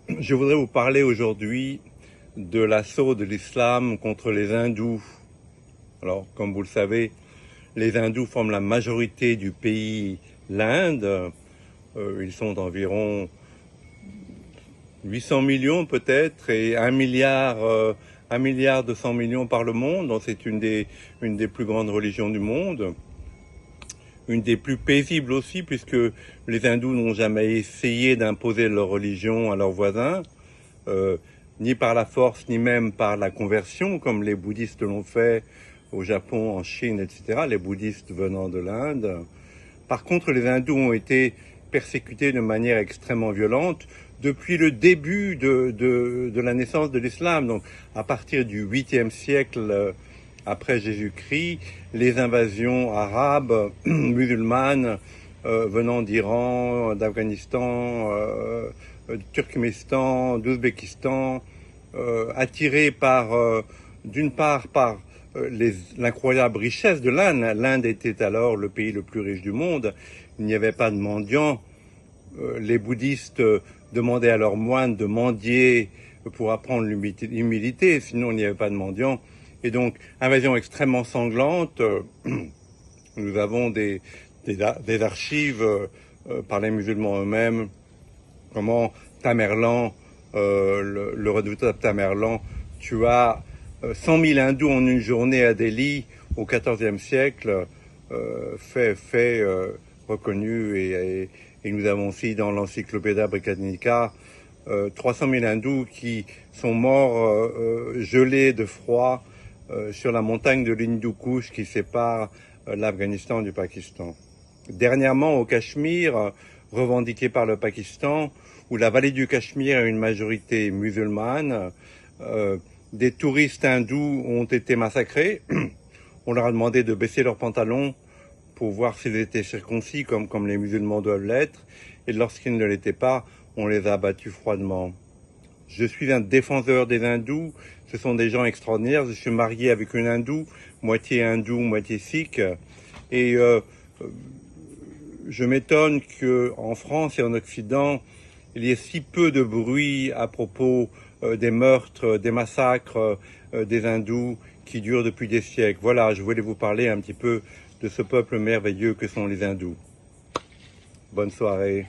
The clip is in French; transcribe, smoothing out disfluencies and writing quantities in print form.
Je voudrais vous parler aujourd'hui de l'assaut de l'islam contre les hindous. Alors, comme vous le savez, les hindous forment la majorité du pays, l'Inde. Ils sont environ 800 millions peut-être et 1 milliard 200 millions par le monde. Donc c'est une des plus grandes religions du monde. Une des plus paisibles aussi, puisque les hindous n'ont jamais essayé d'imposer leur religion à leurs voisins, ni par la force, ni même par la conversion, comme les bouddhistes l'ont fait au Japon, en Chine, etc., les bouddhistes venant de l'Inde. Par contre, les hindous ont été persécutés de manière extrêmement violente depuis le début de la naissance de l'islam. Donc, à partir du 8e siècle après Jésus-Christ, les invasions arabes, musulmanes, venant d'Iran, d'Afghanistan, du Turkménistan, d'Ouzbékistan, attirées d'une part par l'incroyable richesse de l'Inde. L'Inde était alors le pays le plus riche du monde. Il n'y avait pas de mendiants. Les bouddhistes demandaient à leurs moines de mendier pour apprendre l'humilité, sinon il n'y avait pas de mendiants. Et donc, invasion extrêmement sanglante. Nous avons des archives par les musulmans eux-mêmes, comment Tamerlan, le redoutable Tamerlan, tua 100 000 hindous en une journée à Delhi au XIVe siècle, fait reconnu, et nous avons aussi dans l'Encyclopédia Britannica 300 000 hindous qui sont morts gelés de froid sur la montagne de l'Hindu Kush qui sépare l'Afghanistan du Pakistan. Dernièrement, au Cachemire, revendiqué par le Pakistan, où la vallée du Cachemire a une majorité musulmane, des touristes hindous ont été massacrés. On leur a demandé de baisser leurs pantalons pour voir s'ils étaient circoncis, comme les musulmans doivent l'être. Et lorsqu'ils ne l'étaient pas, on les a abattus froidement. Je suis un défenseur des hindous. Ce sont des gens extraordinaires. Je suis marié avec une hindoue, moitié hindoue, moitié sikh. Et je m'étonne qu'en France et en Occident, il y ait si peu de bruit à propos des meurtres, des massacres des hindous qui durent depuis des siècles. Voilà, je voulais vous parler un petit peu de ce peuple merveilleux que sont les hindous. Bonne soirée.